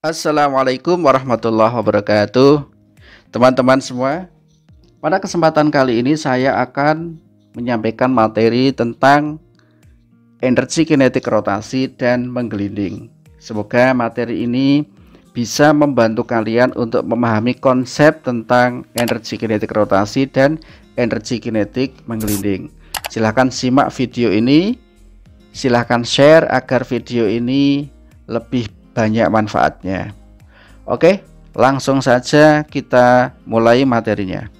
Assalamualaikum warahmatullahi wabarakatuh. Teman-teman semua, pada kesempatan kali ini saya akan menyampaikan materi tentang energi kinetik rotasi dan menggelinding. Semoga materi ini bisa membantu kalian untuk memahami konsep tentang energi kinetik rotasi dan energi kinetik menggelinding. Silahkan simak video ini, silahkan share agar video ini lebih banyak manfaatnya. Oke, langsung saja kita mulai materinya.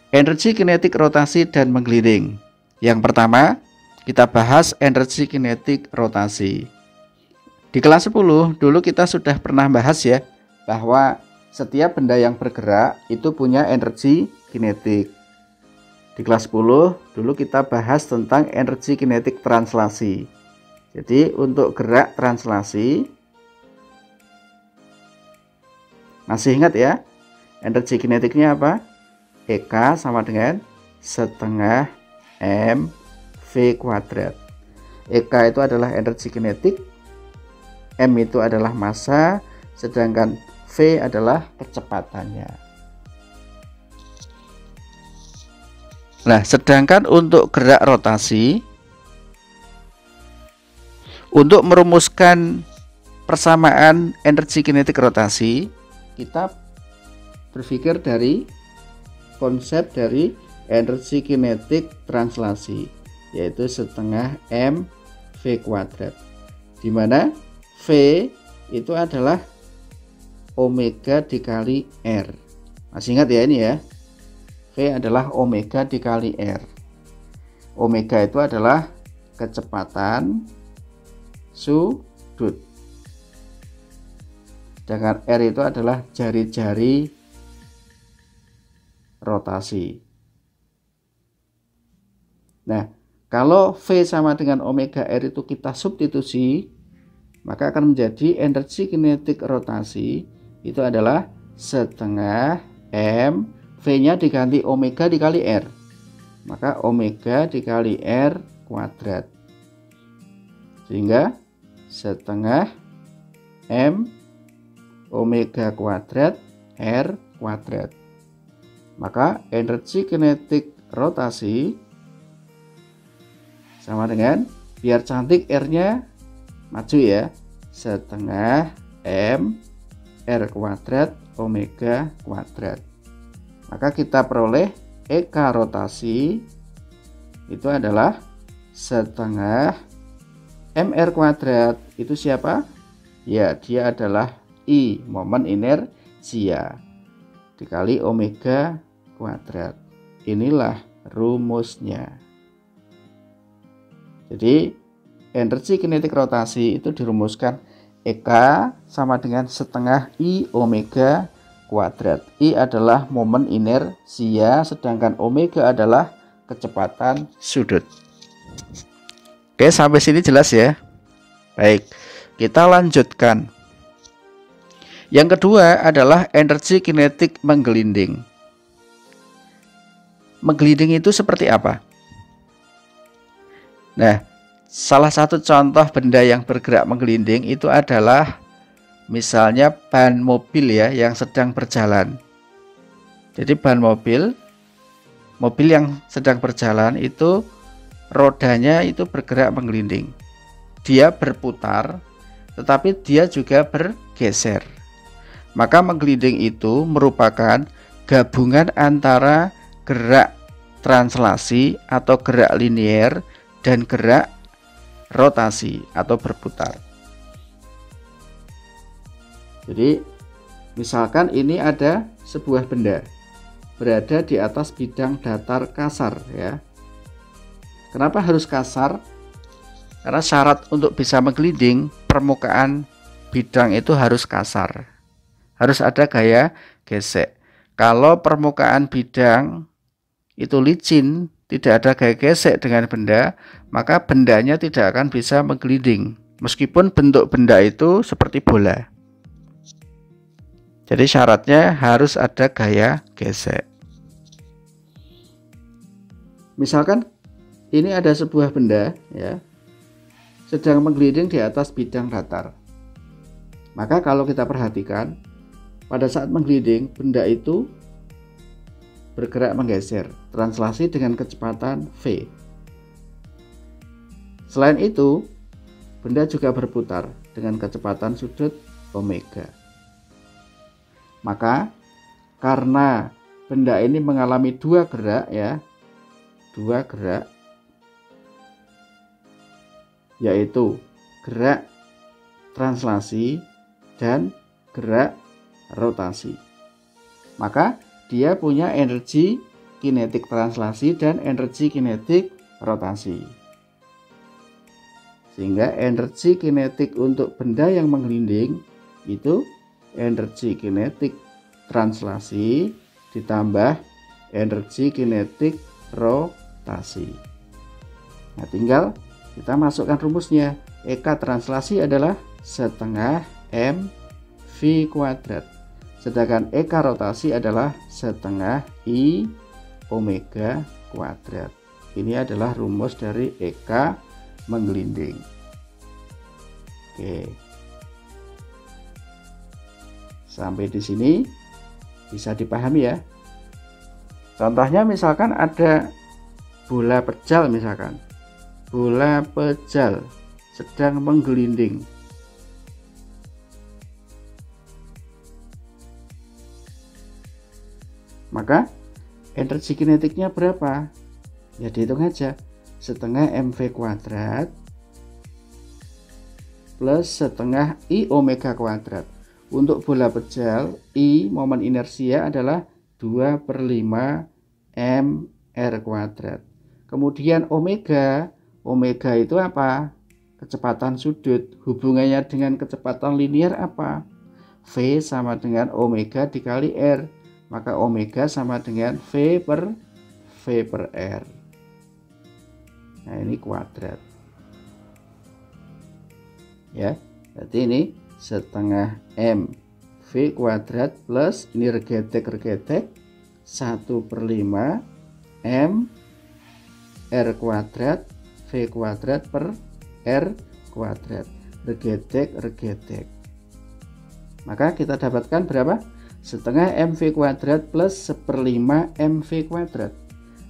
Energi kinetik rotasi dan menggelinding. Yang pertama, kita bahas energi kinetik rotasi. Di kelas 10 dulu kita sudah pernah bahas ya, bahwa setiap benda yang bergerak itu punya energi kinetik. Di kelas 10 dulu kita bahas tentang energi kinetik translasi. Jadi untuk gerak translasi, masih ingat ya, energi kinetiknya apa? EK sama dengan setengah mv kuadrat. EK itu adalah energi kinetik, m itu adalah massa, sedangkan v adalah kecepatannya. Nah, sedangkan untuk gerak rotasi, untuk merumuskan persamaan energi kinetik rotasi, kita berpikir dari konsep dari energi kinetik translasi, yaitu setengah mv kuadrat, di mana v itu adalah omega dikali r. Masih ingat ya ini ya, v adalah omega dikali r. Omega itu adalah kecepatan sudut, sedangkan r itu adalah jari-jari rotasi. Nah, kalau V sama dengan omega R itu kita substitusi, maka akan menjadi energi kinetik rotasi itu adalah setengah M, V-nya diganti omega dikali R, maka omega dikali R kuadrat, sehingga setengah M omega kuadrat R kuadrat. Maka energi kinetik rotasi sama dengan, biar cantik R-nya maju ya, setengah M R kuadrat omega kuadrat. Maka kita peroleh EK rotasi itu adalah setengah MR kuadrat. Itu siapa? Ya, dia adalah I, momen inersia, dikali omega kuadrat. Inilah rumusnya. Jadi energi kinetik rotasi itu dirumuskan EK sama dengan setengah I omega kuadrat. I adalah momen inersia, sedangkan omega adalah kecepatan sudut. Oke, sampai sini jelas ya. Baik, kita lanjutkan. Yang kedua adalah energi kinetik menggelinding. Menggelinding itu seperti apa? Nah, salah satu contoh benda yang bergerak menggelinding itu adalah misalnya ban mobil ya, yang sedang berjalan. Jadi ban mobil yang sedang berjalan itu rodanya itu bergerak menggelinding. Dia berputar, tetapi dia juga bergeser. Maka menggelinding itu merupakan gabungan antara gerak translasi atau gerak linier dan gerak rotasi atau berputar. Jadi misalkan ini ada sebuah benda berada di atas bidang datar kasar ya. Kenapa harus kasar? Karena syarat untuk bisa menggelinding, permukaan bidang itu harus kasar, harus ada gaya gesek. Kalau permukaan bidang itu licin, tidak ada gaya gesek dengan benda, maka bendanya tidak akan bisa menggelinding meskipun bentuk benda itu seperti bola. Jadi syaratnya harus ada gaya gesek. Misalkan ini ada sebuah benda ya sedang menggelinding di atas bidang datar. Maka kalau kita perhatikan, pada saat menggelinding, benda itu bergerak menggeser, translasi dengan kecepatan V. Selain itu, benda juga berputar dengan kecepatan sudut omega. Maka karena benda ini mengalami dua gerak ya, dua gerak, yaitu gerak translasi dan gerak rotasi. Maka dia punya energi kinetik translasi dan energi kinetik rotasi. Sehingga energi kinetik untuk benda yang menggelinding itu energi kinetik translasi ditambah energi kinetik rotasi. Nah, tinggal kita masukkan rumusnya. EK translasi adalah setengah mv kuadrat. Sedangkan EK rotasi adalah setengah I omega kuadrat. Ini adalah rumus dari EK menggelinding. Oke. Sampai di sini bisa dipahami ya. Contohnya misalkan ada bola pejal misalkan. Bola pejal sedang menggelinding. Maka energi kinetiknya berapa? Ya dihitung aja. Setengah mv kuadrat plus setengah I omega kuadrat. Untuk bola pejal, I momen inersia adalah 2/5 mr kuadrat. Kemudian omega itu apa? Kecepatan sudut. Hubungannya dengan kecepatan linier apa? V sama dengan omega dikali R. Maka omega sama dengan V per R. Nah, ini kuadrat. Ya, berarti ini setengah mv kuadrat plus ini regetek 1/5 m r kuadrat v kuadrat per r kuadrat, regetek. Maka kita dapatkan berapa? Setengah mv kuadrat plus 1/5 mv kuadrat.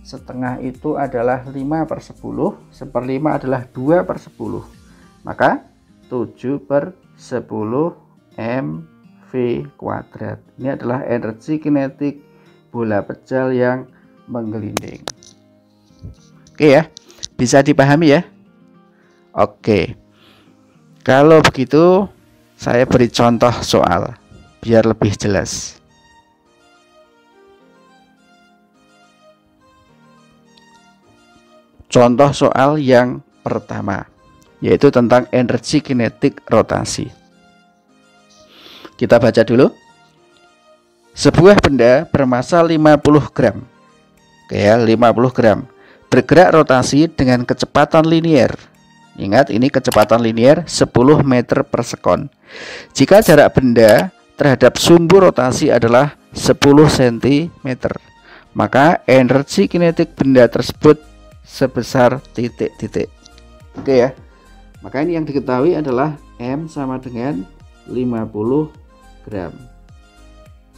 Setengah itu adalah 5/10, 1/5 adalah 2/10. Maka 7/10 mv kuadrat. Ini adalah energi kinetik bola pejal yang menggelinding. Oke ya, bisa dipahami ya. Oke, kalau begitu saya beri contoh soal biar lebih jelas. Contoh soal yang pertama, yaitu tentang energi kinetik rotasi. Kita baca dulu. Sebuah benda bermassa 50 gram. Oke ya, 50 gram. Bergerak rotasi dengan kecepatan linier. Ingat, ini kecepatan linier 10 meter per sekon. Jika jarak benda terhadap sumbu rotasi adalah 10 cm, maka energi kinetik benda tersebut sebesar titik-titik. Oke ya. Maka ini yang diketahui adalah M sama dengan 50 gram.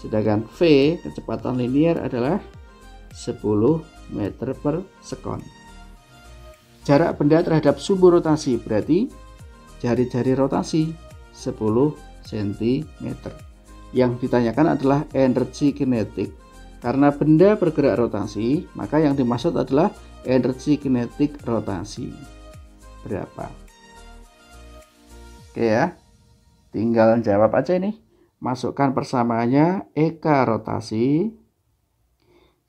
Sedangkan V, kecepatan linier adalah 10 meter per sekon. Jarak benda terhadap sumbu rotasi berarti jari-jari rotasi 10 cm. Yang ditanyakan adalah energi kinetik. Karena benda bergerak rotasi, maka yang dimaksud adalah energi kinetik rotasi. Berapa? Oke ya. Tinggal jawab aja ini. Masukkan persamaannya, EK rotasi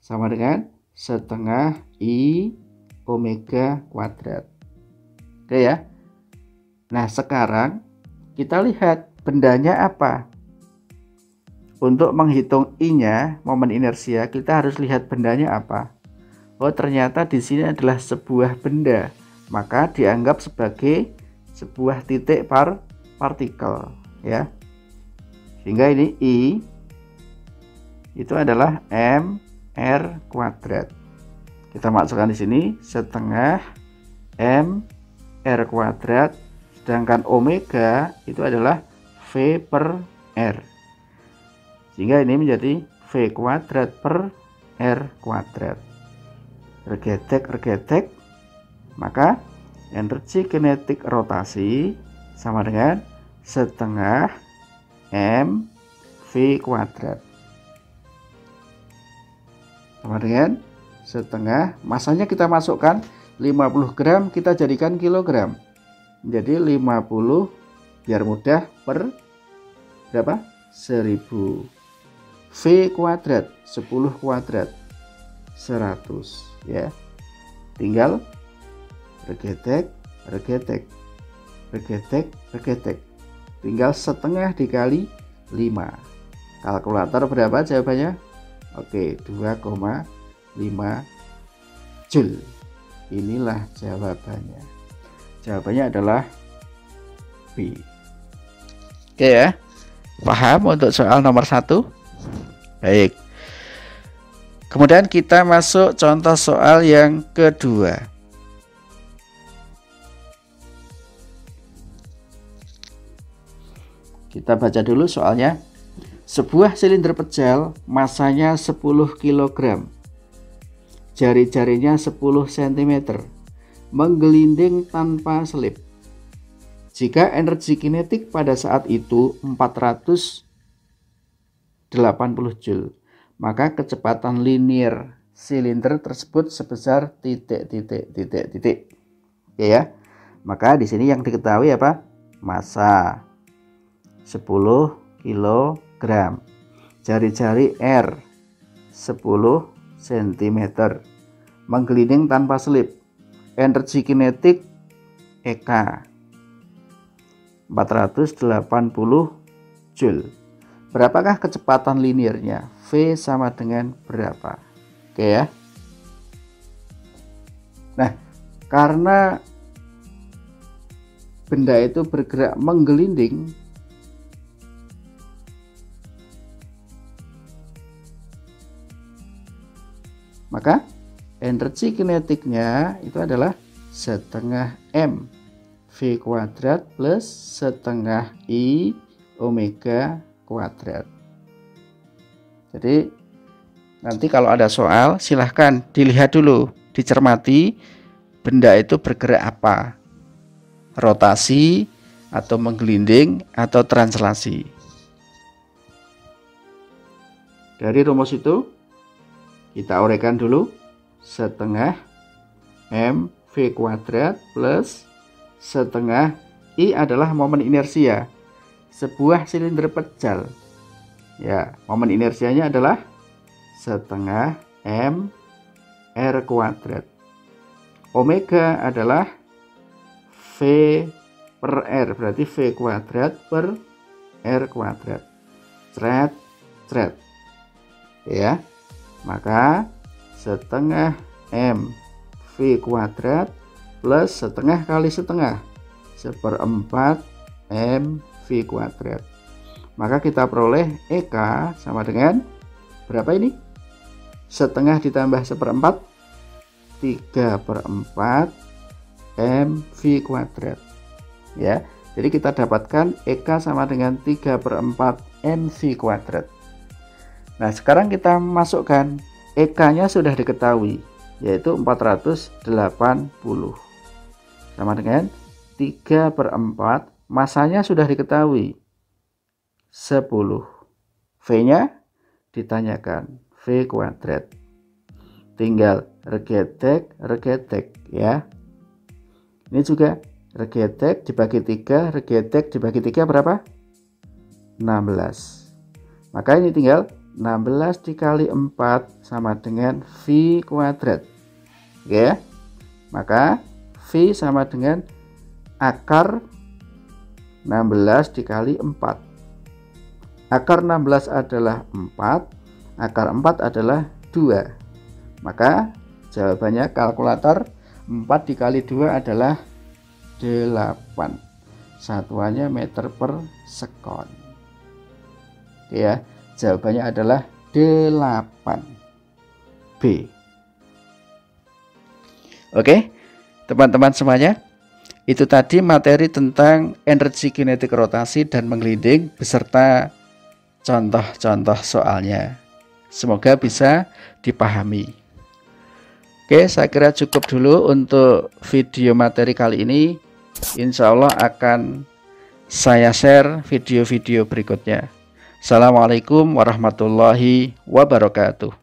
sama dengan setengah I omega kuadrat. Oke ya. Nah, sekarang kita lihat bendanya apa. Untuk menghitung I-nya, momen inersia, kita harus lihat bendanya apa. Oh, ternyata di sini adalah sebuah benda, maka dianggap sebagai sebuah titik partikel, ya. Sehingga ini I itu adalah mr kuadrat. Kita masukkan di sini setengah M R kuadrat, sedangkan omega itu adalah V per R, sehingga ini menjadi V kuadrat per R kuadrat. Regetek, maka energi kinetik rotasi sama dengan setengah M V kuadrat, sama dengan setengah, masanya kita masukkan 50 gram, kita jadikan kilogram, menjadi 50 biar mudah per berapa? 1000. V kuadrat 10 kuadrat 100 ya. Tinggal regetek, tinggal setengah dikali 5. Kalkulator berapa jawabannya? Oke, 2,5 Joule. Inilah jawabannya. Jawabannya adalah B. Oke ya, paham untuk soal nomor 1? Baik. Kemudian kita masuk contoh soal yang kedua. Kita baca dulu soalnya. Sebuah silinder pejal masanya 10 kg. Jari-jarinya 10 cm. Menggelinding tanpa selip. Jika energi kinetik pada saat itu 480 Joule, maka kecepatan linear silinder tersebut sebesar titik. Ya. Maka di sini yang diketahui apa? Massa 10 kg. Jari-jari R 10 cm. Menggelinding tanpa selip. Energi kinetik EK 480 Joule. Berapakah kecepatan linearnya? V sama dengan berapa? Oke ya. Nah, karena benda itu bergerak menggelinding, maka energi kinetiknya itu adalah setengah M V kuadrat plus setengah I omega kuadrat. Jadi nanti kalau ada soal silahkan dilihat dulu, dicermati benda itu bergerak apa, rotasi atau menggelinding atau translasi. Dari rumus itu kita uraikan dulu, setengah M V kuadrat plus setengah I adalah momen inersia sebuah silinder pejal. Ya, momen inersianya adalah setengah M R kuadrat. Omega adalah V per R, berarti V kuadrat per R kuadrat. Cret. Ya. Maka setengah M V kuadrat plus setengah kali setengah 1/4 M V kuadrat. Maka kita peroleh EK sama dengan berapa ini? Setengah ditambah 1/4 3/4 M V kuadrat. Ya, jadi kita dapatkan EK sama dengan 3/4 M V kuadrat. Nah, sekarang kita masukkan EK-nya sudah diketahui, yaitu 480 sama dengan 3/4, masanya sudah diketahui 10. V-nya ditanyakan V kuadrat. Tinggal regetek ya. Ini juga regetek dibagi 3, regetek dibagi 3 berapa? 16. Maka ini tinggal 16 dikali 4 sama dengan V kuadrat. Oke. Maka V sama dengan akar 16 dikali 4. Akar 16 adalah 4, akar 4 adalah 2. Maka jawabannya kalkulator 4 dikali 2 adalah 8. Satuannya meter per sekon. Oke ya. Jawabannya adalah 8. B. Oke, teman-teman semuanya, itu tadi materi tentang energi kinetik rotasi dan menggelinding beserta contoh-contoh soalnya. Semoga bisa dipahami. Oke, saya kira cukup dulu untuk video materi kali ini. Insya Allah akan saya share video-video berikutnya. Assalamualaikum warahmatullahi wabarakatuh.